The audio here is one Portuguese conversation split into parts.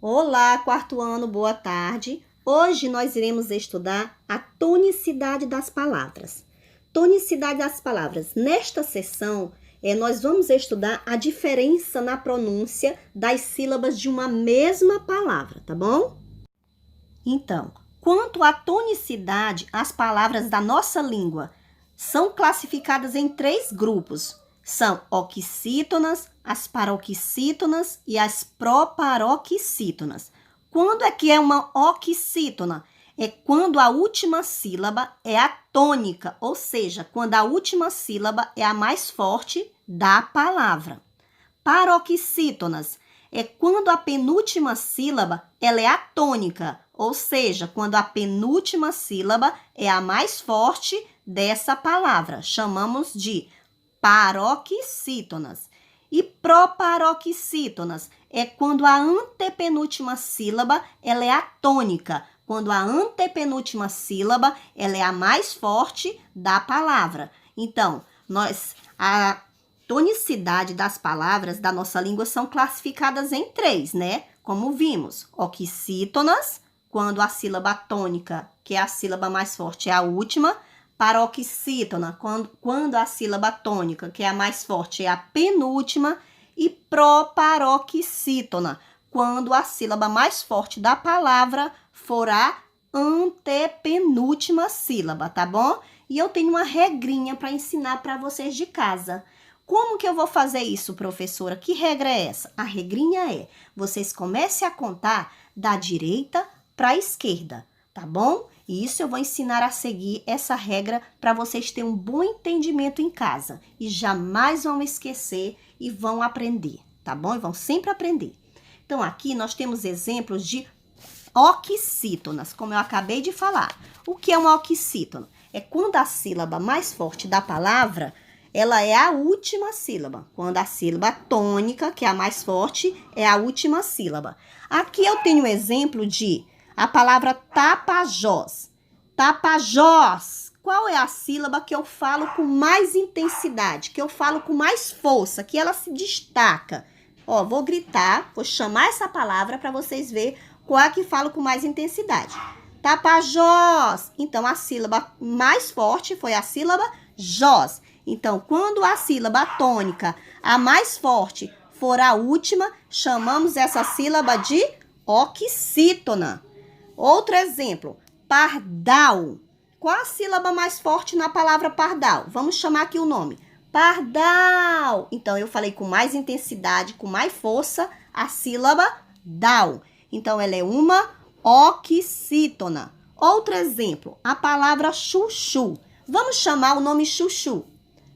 Olá, quarto ano, boa tarde. Hoje nós iremos estudar a tonicidade das palavras. Tonicidade das palavras. Nesta sessão, nós vamos estudar a diferença na pronúncia das sílabas de uma mesma palavra, tá bom? Então, quanto à tonicidade, as palavras da nossa língua são classificadas em 3 grupos. São oxítonas, as paroxítonas e as proparoxítonas. Quando é que é uma oxítona? É quando a última sílaba é a tônica, ou seja, quando a última sílaba é a mais forte da palavra. Paroxítonas é quando a penúltima sílaba ela é a tônica, ou seja, quando a penúltima sílaba é a mais forte dessa palavra. Chamamos de paroxítonas. E proparoxítonas é quando a antepenúltima sílaba ela é a tônica, quando a antepenúltima sílaba ela é a mais forte da palavra. Então, a tonicidade das palavras da nossa língua são classificadas em 3, né? Como vimos, oxítonas, quando a sílaba tônica, que é a sílaba mais forte, é a última. Paroxítona, quando a sílaba tônica, que é a mais forte, é a penúltima. E proparoxítona, quando a sílaba mais forte da palavra for a antepenúltima sílaba, tá bom? E eu tenho uma regrinha para ensinar para vocês de casa. Como que eu vou fazer isso, professora? Que regra é essa? A regrinha é, vocês comecem a contar da direita para a esquerda, tá bom? E isso eu vou ensinar a seguir essa regra para vocês terem um bom entendimento em casa. E jamais vão esquecer e vão aprender, tá bom? E vão sempre aprender. Então, aqui nós temos exemplos de oxítonas, como eu acabei de falar. O que é uma oxítona? É quando a sílaba mais forte da palavra, ela é a última sílaba. Quando a sílaba tônica, que é a mais forte, é a última sílaba. Aqui eu tenho um exemplo de a palavra tapajós. Tapajós. Qual é a sílaba que eu falo com mais intensidade, que eu falo com mais força, que ela se destaca? Ó, vou gritar, vou chamar essa palavra para vocês verem qual é a que falo com mais intensidade. Tapajós. Então, a sílaba mais forte foi a sílaba jós. Então, quando a sílaba tônica, a mais forte, for a última, chamamos essa sílaba de oxítona. Outro exemplo, pardal. Qual a sílaba mais forte na palavra pardal? Vamos chamar aqui o nome. Pardal. Então, eu falei com mais intensidade, com mais força, a sílaba dal. Então, ela é uma oxítona. Outro exemplo, a palavra chuchu. Vamos chamar o nome chuchu.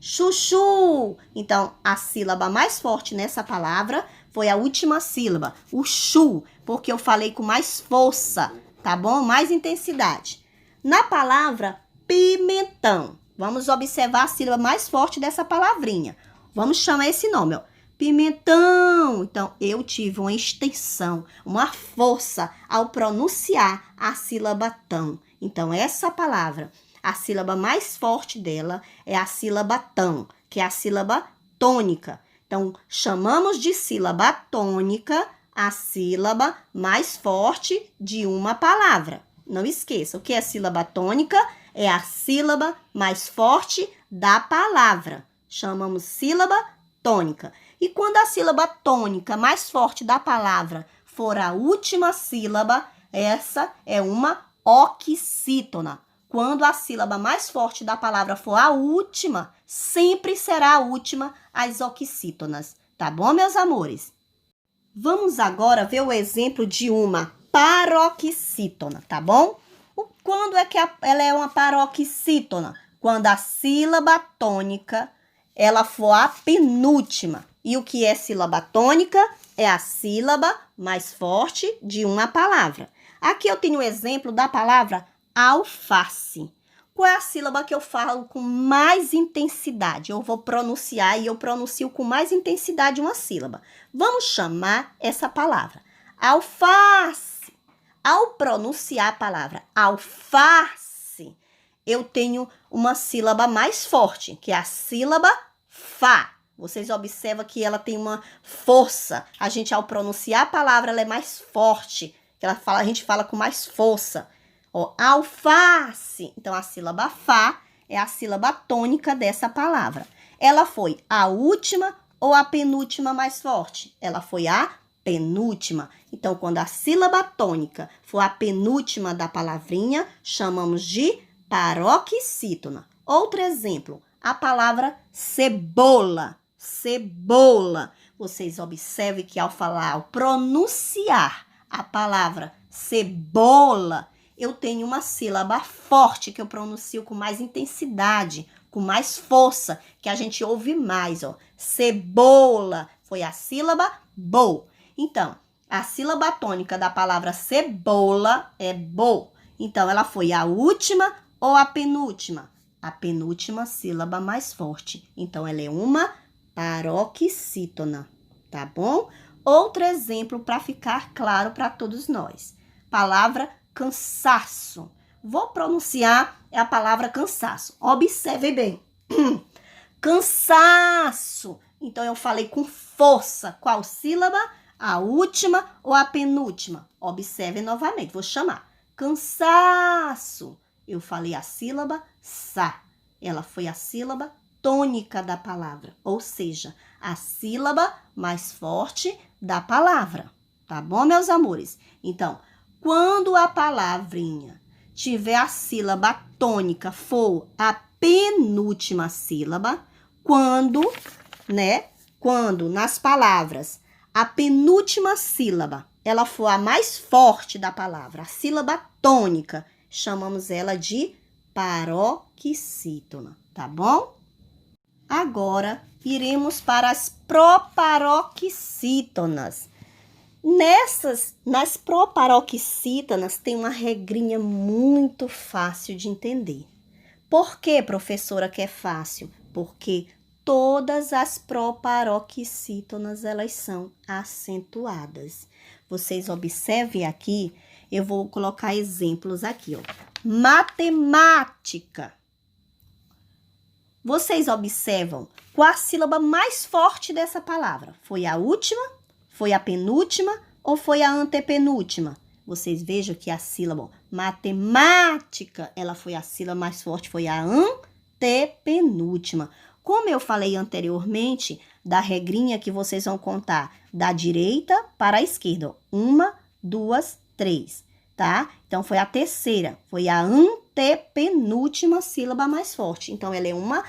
Chuchu. Então, a sílaba mais forte nessa palavra foi a última sílaba, o chu, porque eu falei com mais força, tá bom? Mais intensidade. Na palavra pimentão, vamos observar a sílaba mais forte dessa palavrinha. Vamos chamar esse nome, ó. Pimentão. Então, eu tive uma extensão, uma força ao pronunciar a sílaba tão. Então, essa palavra, a sílaba mais forte dela é a sílaba tão, que é a sílaba tônica. Então, chamamos de sílaba tônica a sílaba mais forte de uma palavra. Não esqueça, o que é sílaba tônica? É a sílaba mais forte da palavra. Chamamos sílaba tônica. E quando a sílaba tônica mais forte da palavra for a última sílaba, essa é uma oxítona. Quando a sílaba mais forte da palavra for a última, sempre será a última as oxítonas. Tá bom, meus amores? Vamos agora ver o exemplo de uma paroxítona, tá bom? Quando é que ela é uma paroxítona? Quando a sílaba tônica ela for a penúltima. E o que é sílaba tônica? É a sílaba mais forte de uma palavra. Aqui eu tenho o exemplo da palavra alface. Qual é a sílaba que eu falo com mais intensidade? Eu vou pronunciar e eu pronuncio com mais intensidade uma sílaba. Vamos chamar essa palavra alface. Ao pronunciar a palavra alface, eu tenho uma sílaba mais forte, que é a sílaba fá. Vocês observam que ela tem uma força. A gente, ao pronunciar a palavra, ela é mais forte. A gente fala com mais força. Ó, alface. Então, a sílaba fá é a sílaba tônica dessa palavra. Ela foi a última ou a penúltima mais forte? Ela foi a penúltima. Então, quando a sílaba tônica for a penúltima da palavrinha, chamamos de paroxítona. Outro exemplo, a palavra cebola. Cebola. Vocês observem que ao pronunciar a palavra cebola, eu tenho uma sílaba forte que eu pronuncio com mais intensidade, com mais força, que a gente ouve mais, ó. Cebola foi a sílaba bo. Então, a sílaba tônica da palavra cebola é bo. Então, ela foi a última ou a penúltima? A penúltima sílaba mais forte. Então, ela é uma paroxítona, tá bom? Outro exemplo para ficar claro para todos nós. Palavra cansaço. Vou pronunciar a palavra cansaço. Observe bem. Cansaço. Então, eu falei com força. Qual sílaba? A última ou a penúltima? Observe novamente. Vou chamar. Cansaço. Eu falei a sílaba sa. Ela foi a sílaba tônica da palavra. Ou seja, a sílaba mais forte da palavra. Tá bom, meus amores? Então, quando a palavrinha tiver a sílaba tônica for a penúltima sílaba, quando nas palavras a penúltima sílaba ela for a mais forte da palavra, a sílaba tônica, chamamos ela de paroxítona, tá bom? Agora, iremos para as proparoxítonas. Nas proparoxítonas tem uma regrinha muito fácil de entender. Por que, professora, que é fácil? Porque todas as proparoxítonas, elas são acentuadas. Vocês observem aqui, eu vou colocar exemplos aqui, ó. Matemática. Vocês observam qual a sílaba mais forte dessa palavra? Foi a última? Foi a penúltima ou foi a antepenúltima? Vocês vejam que a sílaba matemática, ela foi a sílaba mais forte, foi a antepenúltima. Como eu falei anteriormente, da regrinha que vocês vão contar da direita para a esquerda. 1, 2, 3, tá? Então, foi a terceira, foi a antepenúltima sílaba mais forte. Então, ela é uma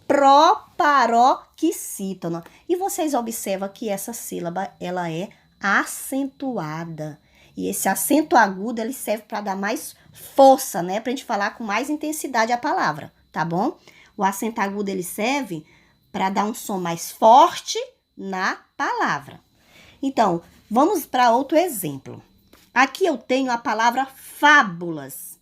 proparoxítona. E vocês observam que essa sílaba, ela é acentuada. E esse acento agudo, ele serve para dar mais força, né? Pra gente falar com mais intensidade a palavra, tá bom? O acento agudo, ele serve para dar um som mais forte na palavra. Então, vamos para outro exemplo. Aqui eu tenho a palavra fábulas.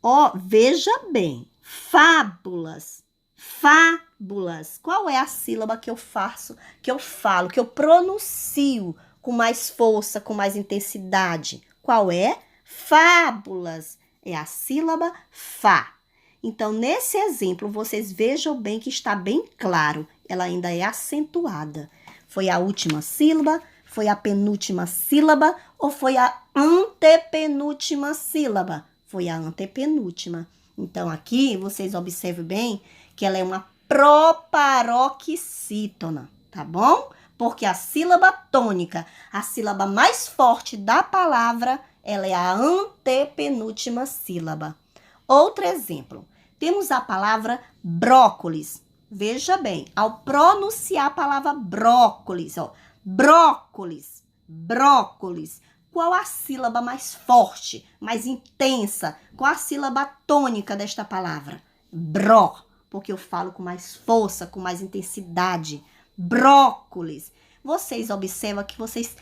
Ó, veja bem, fábulas, fábulas. Qual é a sílaba que eu faço, que eu falo, que eu pronuncio com mais força, com mais intensidade? Qual é? Fábulas. É a sílaba fá. Então, nesse exemplo, vocês vejam bem que está bem claro. Ela ainda é acentuada. Foi a última sílaba? Foi a penúltima sílaba? Ou foi a antepenúltima sílaba? Foi a antepenúltima. Então, aqui, vocês observam bem que ela é uma proparoxítona, tá bom? Porque a sílaba tônica, a sílaba mais forte da palavra, ela é a antepenúltima sílaba. Outro exemplo, temos a palavra brócolis. Veja bem, ao pronunciar a palavra brócolis, ó, brócolis, brócolis, qual a sílaba mais forte, mais intensa? Qual a sílaba tônica desta palavra? Bró, porque eu falo com mais força, com mais intensidade. Brócolis. Vocês observam que vocês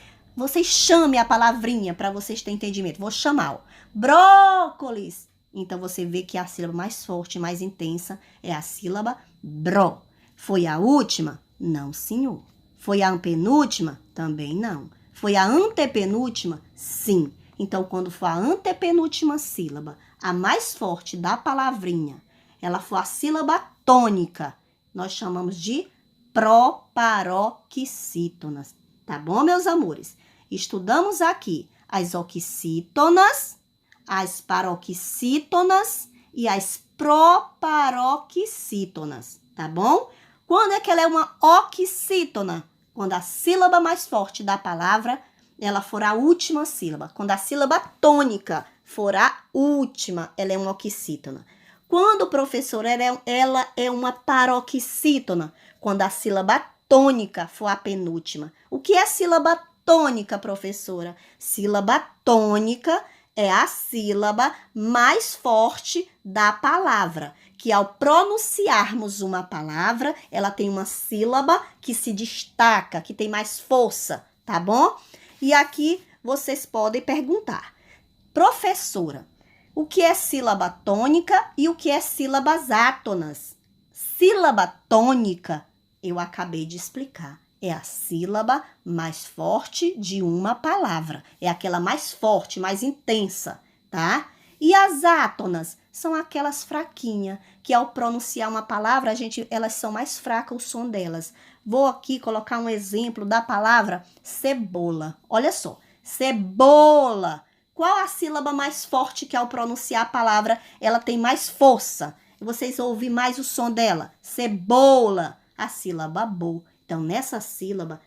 chamem a palavrinha para vocês terem entendimento. Vou chamar, ó, brócolis. Então, você vê que a sílaba mais forte, mais intensa é a sílaba bró. Foi a última? Não, senhor. Foi a penúltima? Também não. Foi a antepenúltima? Sim. Então, quando for a antepenúltima sílaba, a mais forte da palavrinha, ela for a sílaba tônica, nós chamamos de proparoxítonas. Tá bom, meus amores? Estudamos aqui as oxítonas, as paroxítonas e as proparoxítonas, tá bom? Quando é que ela é uma oxítona? Quando a sílaba mais forte da palavra, ela for a última sílaba. Quando a sílaba tônica for a última, ela é uma oxítona. Quando, professor, ela é uma paroxítona? Quando a sílaba tônica for a penúltima. O que é sílaba tônica, professora? Sílaba tônica é a sílaba mais forte da palavra, que ao pronunciarmos uma palavra, ela tem uma sílaba que se destaca, que tem mais força, tá bom? E aqui vocês podem perguntar, professora, o que é sílaba tônica e o que é sílabas átonas? Sílaba tônica, eu acabei de explicar. É a sílaba mais forte de uma palavra. É aquela mais forte, mais intensa, tá? E as átonas são aquelas fraquinhas, que ao pronunciar uma palavra, elas são mais fracas o som delas. Vou aqui colocar um exemplo da palavra cebola. Olha só, cebola. Qual a sílaba mais forte que ao pronunciar a palavra, ela tem mais força? Vocês ouvem mais o som dela. Cebola, a sílaba bo. Então, nessa sílaba,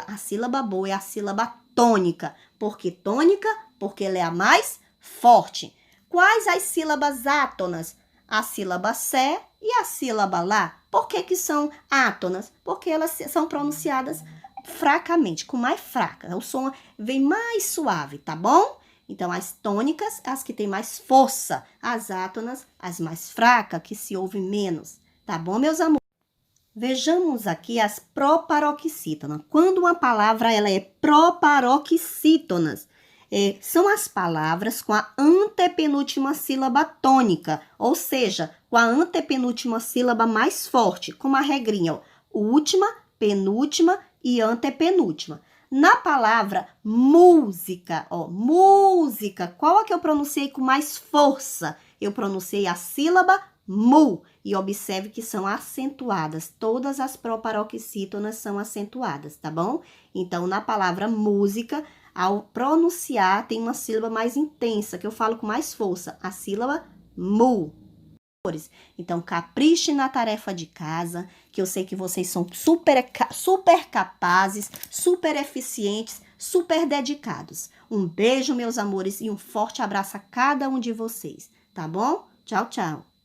a sílaba boa é a sílaba tônica. Por que tônica? Porque ela é a mais forte. Quais as sílabas átonas? A sílaba sé e a sílaba lá. Por que são átonas? Porque elas são pronunciadas fracamente, com mais fraca. O som vem mais suave, tá bom? Então, as tônicas, as que têm mais força. As átonas, as mais fracas, que se ouve menos. Tá bom, meus amores? Vejamos aqui as proparoxítonas. Quando uma palavra ela é proparoxítonas, são as palavras com a antepenúltima sílaba tônica, ou seja, com a antepenúltima sílaba mais forte, como a regrinha, ó, última, penúltima e antepenúltima. Na palavra música, ó, música, qual é que eu pronunciei com mais força? Eu pronunciei a sílaba mu. E observe que são acentuadas. Todas as proparoxítonas são acentuadas, tá bom? Então, na palavra música, ao pronunciar, tem uma sílaba mais intensa, que eu falo com mais força. A sílaba mu. Então, capriche na tarefa de casa, que eu sei que vocês são super capazes, super eficientes, super dedicados. Um beijo, meus amores, e um forte abraço a cada um de vocês, tá bom? Tchau, tchau.